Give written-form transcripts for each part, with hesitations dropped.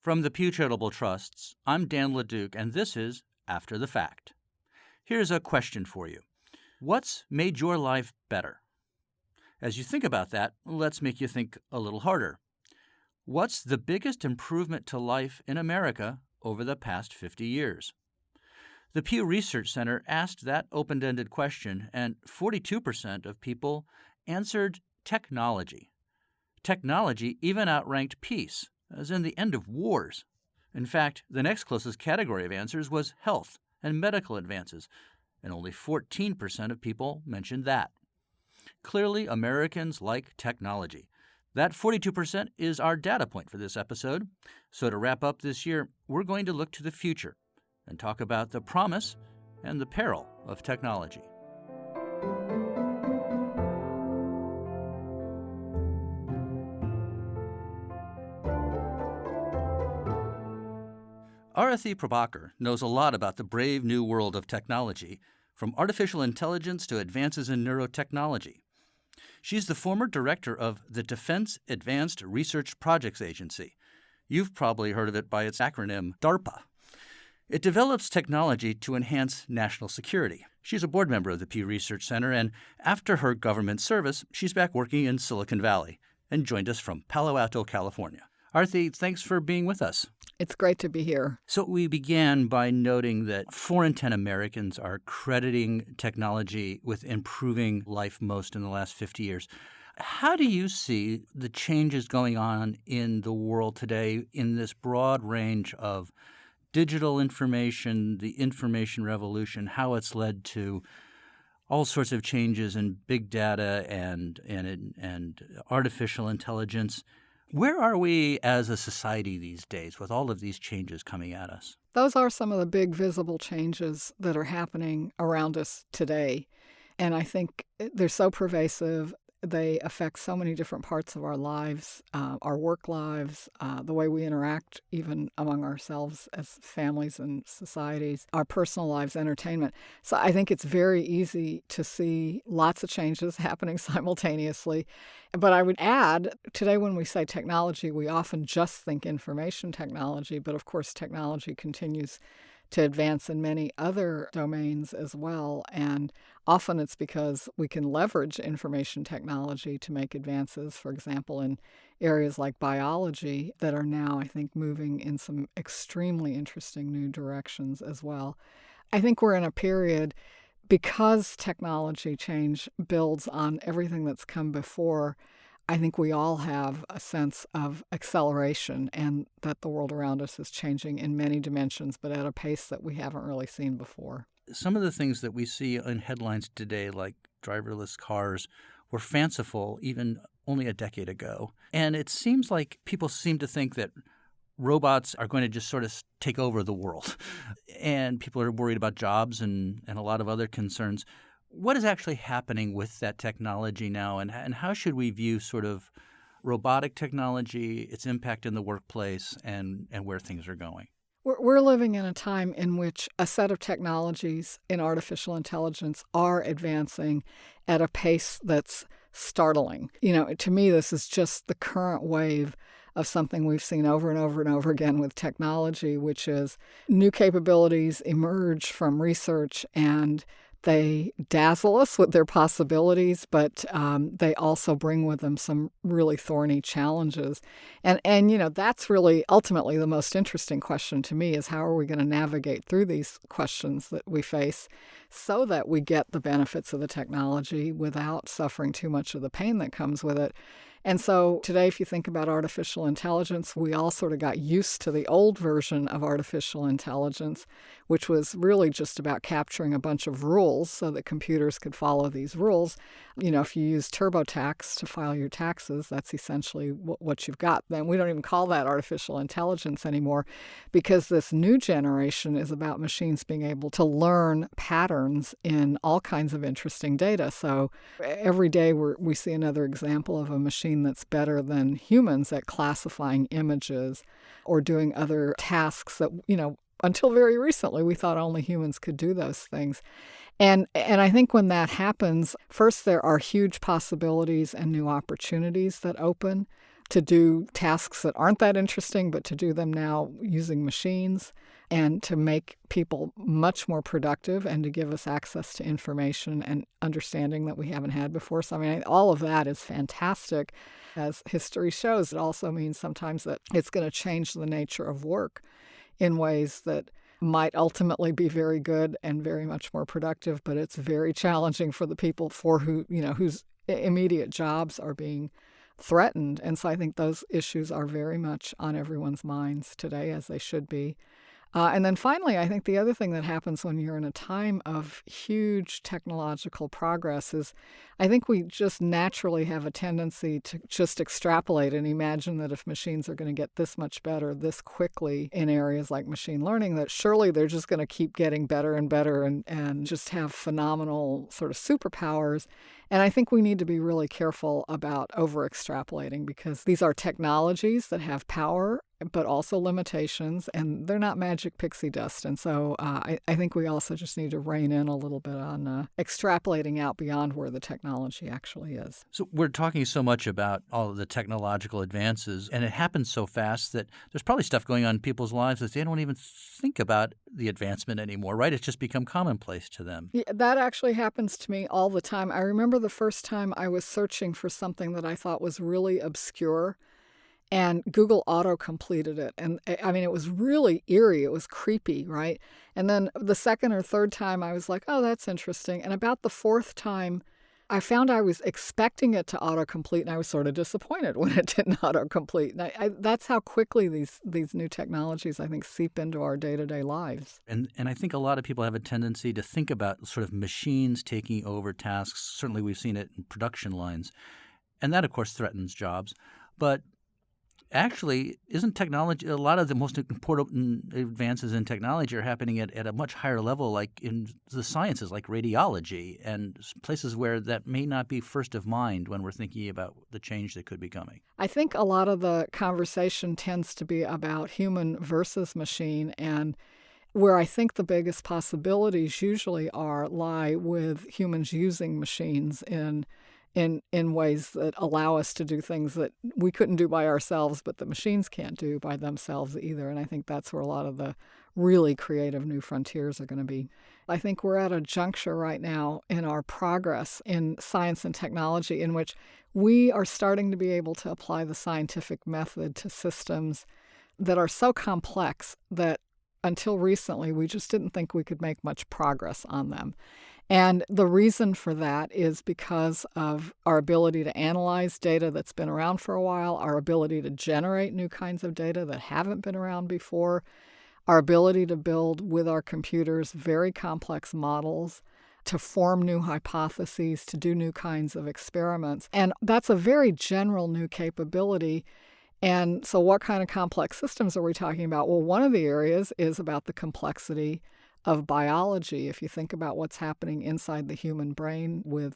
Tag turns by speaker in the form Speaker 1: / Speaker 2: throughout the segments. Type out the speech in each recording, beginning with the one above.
Speaker 1: From the Pew Charitable Trusts, I'm Dan LeDuc, and this is After the Fact. Here's a question for you. What's made your life better? As you think about that, let's make you think a little harder. What's the biggest improvement to life in America over the past 50 years? The Pew Research Center asked that open-ended question, and 42% of people answered technology. Technology even outranked peace, as in the end of wars. In fact, the next closest category of answers was health and medical advances, and only 14% of people mentioned that. Clearly, Americans like technology. That 42% is our data point for this episode. So to wrap up this year, we're going to look to the future and talk about the promise and the peril of technology. Arati Prabhakar knows a lot about the brave new world of technology, from artificial intelligence to advances in neurotechnology. She's the former director of the Defense Advanced Research Projects Agency. You've probably heard of it by its acronym DARPA. It develops technology to enhance national security. She's a board member of the Pew Research Center, and after her government service, she's back working in Silicon Valley and joined us from Palo Alto, California. Arati, thanks for being with us.
Speaker 2: It's great to be here.
Speaker 1: So we began by noting that 4 in 10 Americans are crediting technology with improving life most in the last 50 years. How do you see the changes going on in the world today in this broad range of digital information, the information revolution, how it's led to all sorts of changes in big data and artificial intelligence? Where are we as a society these days with all of these changes coming at us?
Speaker 2: Those are some of the big visible changes that are happening around us today. And I think they're so pervasive. They affect so many different parts of our lives, our work lives, the way we interact even among ourselves as families and societies, our personal lives, entertainment. So I think it's very easy to see lots of changes happening simultaneously. But I would add, today when we say technology, we often just think information technology, but of course technology continues to advance in many other domains as well. And often it's because we can leverage information technology to make advances, for example, in areas like biology that are now, I think, moving in some extremely interesting new directions as well. I think we're in a period, because technology change builds on everything that's come before, I think we all have a sense of acceleration and that the world around us is changing in many dimensions, but at a pace that we haven't really seen before.
Speaker 1: Some of the things that we see in headlines today, like driverless cars, were fanciful even only a decade ago. And it seems like people seem to think that robots are going to just sort of take over the world. And people are worried about jobs and a lot of other concerns. What is actually happening with that technology now, and how should we view sort of robotic technology, its impact in the workplace, and where things are going?
Speaker 2: We're living in a time in which a set of technologies in artificial intelligence are advancing at a pace that's startling. To me, this is just the current wave of something we've seen over and over and over again with technology, which is new capabilities emerge from research and they dazzle us with their possibilities, but they also bring with them some really thorny challenges. And that's really ultimately the most interesting question to me, is how are we going to navigate through these questions that we face so that we get the benefits of the technology without suffering too much of the pain that comes with it. And so today, if you think about artificial intelligence, we all sort of got used to the old version of artificial intelligence, which was really just about capturing a bunch of rules so that computers could follow these rules. If you use TurboTax to file your taxes, that's essentially what you've got. Then we don't even call that artificial intelligence anymore, because this new generation is about machines being able to learn patterns in all kinds of interesting data. So every day we see another example of a machine that's better than humans at classifying images or doing other tasks that, until very recently, we thought only humans could do those things. And I think when that happens, first, there are huge possibilities and new opportunities that open to do tasks that aren't that interesting, but to do them now using machines, and to make people much more productive and to give us access to information and understanding that we haven't had before. So, I mean, all of that is fantastic. As history shows, it also means sometimes that it's going to change the nature of work in ways that might ultimately be very good and very much more productive, but it's very challenging for the people whose immediate jobs are being threatened. And so I think those issues are very much on everyone's minds today, as they should be. And then finally, I think the other thing that happens when you're in a time of huge technological progress is I think we just naturally have a tendency to just extrapolate and imagine that if machines are going to get this much better this quickly in areas like machine learning, that surely they're just going to keep getting better and better and just have phenomenal sort of superpowers. And I think we need to be really careful about over-extrapolating, because these are technologies that have power but also limitations, and they're not magic pixie dust. And so I think we also just need to rein in a little bit on extrapolating out beyond where the technology actually is.
Speaker 1: So we're talking so much about all of the technological advances, and it happens so fast that there's probably stuff going on in people's lives that they don't even think about the advancement anymore, right? It's just become commonplace to them.
Speaker 2: Yeah, that actually happens to me all the time. I remember the first time I was searching for something that I thought was really obscure, and Google auto-completed it. And I mean, it was really eerie. It was creepy, right? And then the second or third time, I was like, oh, that's interesting. And about the fourth time, I found I was expecting it to autocomplete, and I was sort of disappointed when it didn't autocomplete. And that's how quickly these new technologies, I think, seep into our day-to-day lives.
Speaker 1: And I think a lot of people have a tendency to think about sort of machines taking over tasks. Certainly we've seen it in production lines. And that, of course, threatens jobs. But actually, isn't technology, a lot of the most important advances in technology are happening at a much higher level, like in the sciences, like radiology, and places where that may not be first of mind when we're thinking about the change that could be coming?
Speaker 2: I think a lot of the conversation tends to be about human versus machine, and where I think the biggest possibilities usually lie with humans using machines in ways that allow us to do things that we couldn't do by ourselves, but the machines can't do by themselves either. And I think that's where a lot of the really creative new frontiers are going to be. I think we're at a juncture right now in our progress in science and technology in which we are starting to be able to apply the scientific method to systems that are so complex that until recently we just didn't think we could make much progress on them. And the reason for that is because of our ability to analyze data that's been around for a while, our ability to generate new kinds of data that haven't been around before, our ability to build with our computers very complex models, to form new hypotheses, to do new kinds of experiments. And that's a very general new capability. And so what kind of complex systems are we talking about? Well, one of the areas is about the complexity of biology. If you think about what's happening inside the human brain with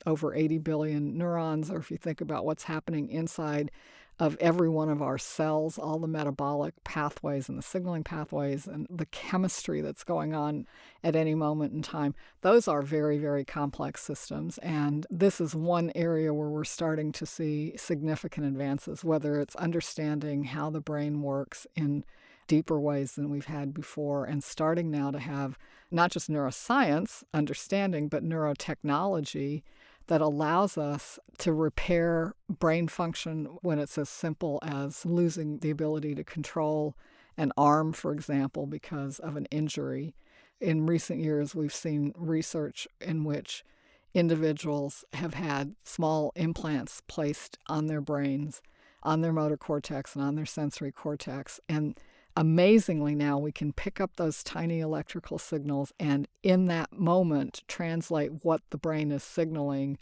Speaker 2: over 80 billion neurons, or if you think about what's happening inside of every one of our cells, all the metabolic pathways and the signaling pathways and the chemistry that's going on at any moment in time, those are very, very complex systems. And this is one area where we're starting to see significant advances, whether it's understanding how the brain works in deeper ways than we've had before, and starting now to have not just neuroscience understanding, but neurotechnology that allows us to repair brain function when it's as simple as losing the ability to control an arm, for example, because of an injury. In recent years, we've seen research in which individuals have had small implants placed on their brains, on their motor cortex and on their sensory cortex, and amazingly now we can pick up those tiny electrical signals and in that moment translate what the brain is signaling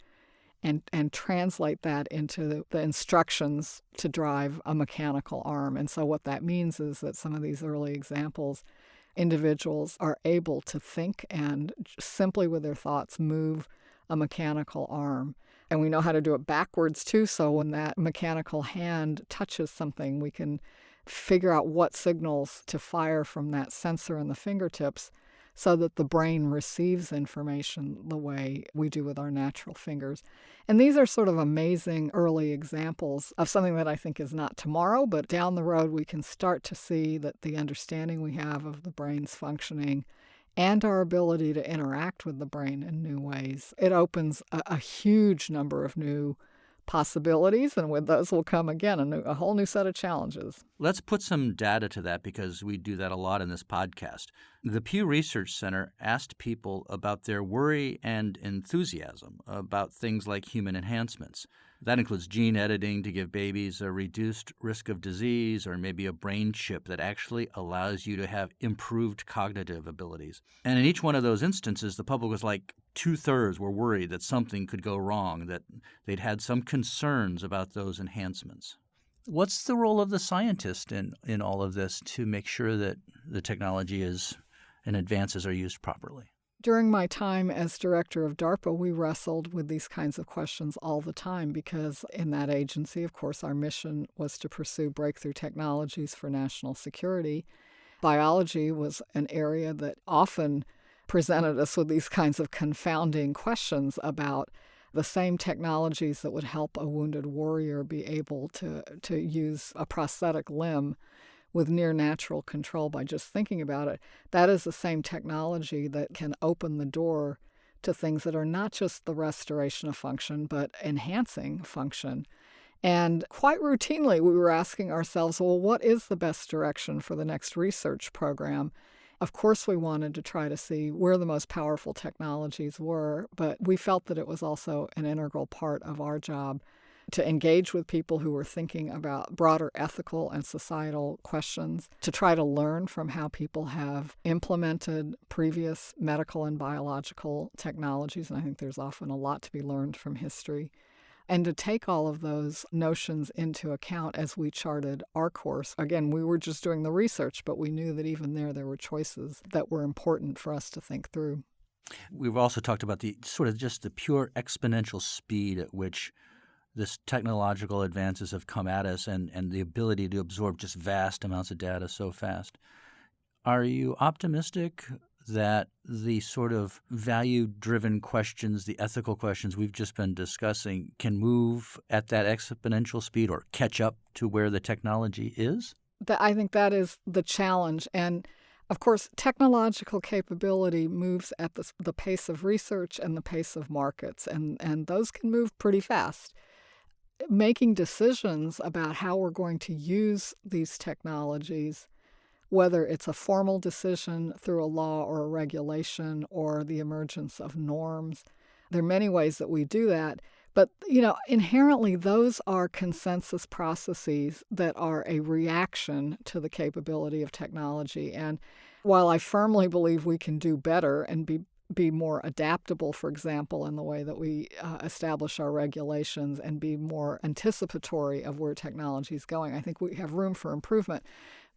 Speaker 2: and translate that into the instructions to drive a mechanical arm. And so what that means is that some of these early examples, individuals are able to think and simply with their thoughts move a mechanical arm. And we know how to do it backwards too, so when that mechanical hand touches something, we can figure out what signals to fire from that sensor in the fingertips so that the brain receives information the way we do with our natural fingers. And these are sort of amazing early examples of something that I think is not tomorrow, but down the road we can start to see that the understanding we have of the brain's functioning and our ability to interact with the brain in new ways, it opens a huge number of new possibilities, and with those will come, again, a whole new set of challenges.
Speaker 1: Let's put some data to that because we do that a lot in this podcast. The Pew Research Center asked people about their worry and enthusiasm about things like human enhancements. That includes gene editing to give babies a reduced risk of disease, or maybe a brain chip that actually allows you to have improved cognitive abilities. And in each one of those instances, the public was like 2/3 were worried that something could go wrong, that they'd had some concerns about those enhancements. What's the role of the scientist in all of this to make sure that the technology is and advances are used properly?
Speaker 2: During my time as director of DARPA, we wrestled with these kinds of questions all the time because in that agency, of course, our mission was to pursue breakthrough technologies for national security. Biology was an area that often presented us with these kinds of confounding questions about the same technologies that would help a wounded warrior be able to use a prosthetic limb with near natural control by just thinking about it. That is the same technology that can open the door to things that are not just the restoration of function, but enhancing function. And quite routinely, we were asking ourselves, well, what is the best direction for the next research program? Of course, we wanted to try to see where the most powerful technologies were, but we felt that it was also an integral part of our job to engage with people who were thinking about broader ethical and societal questions, to try to learn from how people have implemented previous medical and biological technologies, and I think there's often a lot to be learned from history, and to take all of those notions into account as we charted our course. Again, we were just doing the research, but we knew that even there were choices that were important for us to think through.
Speaker 1: We've also talked about the sort of just the pure exponential speed at which this technological advances have come at us and the ability to absorb just vast amounts of data so fast. Are you optimistic that the sort of value-driven questions, the ethical questions we've just been discussing, can move at that exponential speed or catch up to where the technology is?
Speaker 2: I think that is the challenge. And of course, technological capability moves at the pace of research and the pace of markets, and those can move pretty fast. Making decisions about how we're going to use these technologies, whether it's a formal decision through a law or a regulation or the emergence of norms, there are many ways that we do that. But, inherently, those are consensus processes that are a reaction to the capability of technology. And while I firmly believe we can do better and be more adaptable, for example, in the way that we establish our regulations and be more anticipatory of where technology is going, I think we have room for improvement.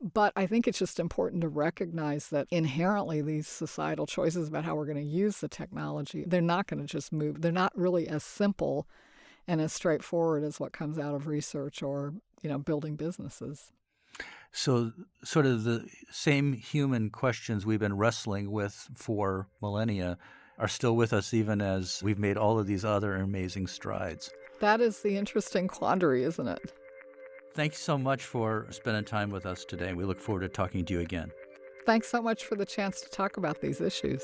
Speaker 2: But I think it's just important to recognize that inherently these societal choices about how we're going to use the technology, they're not going to just move. They're not really as simple and as straightforward as what comes out of research or, building businesses.
Speaker 1: So sort of the same human questions we've been wrestling with for millennia are still with us even as we've made all of these other amazing strides.
Speaker 2: That is the interesting quandary, isn't it?
Speaker 1: Thank you so much for spending time with us today. We look forward to talking to you again.
Speaker 2: Thanks so much for the chance to talk about these issues.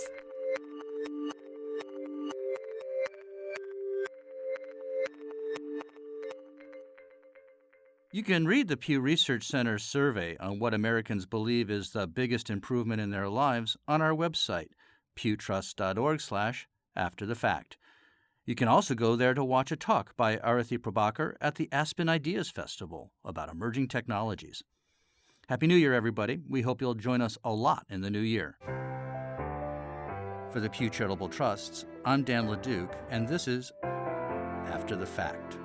Speaker 1: You can read the Pew Research Center's survey on what Americans believe is the biggest improvement in their lives on our website, pewtrust.org/afterthefact. You can also go there to watch a talk by Arati Prabhakar at the Aspen Ideas Festival about emerging technologies. Happy New Year, everybody. We hope you'll join us a lot in the new year. For the Pew Charitable Trusts, I'm Dan LeDuc, and this is After the Fact.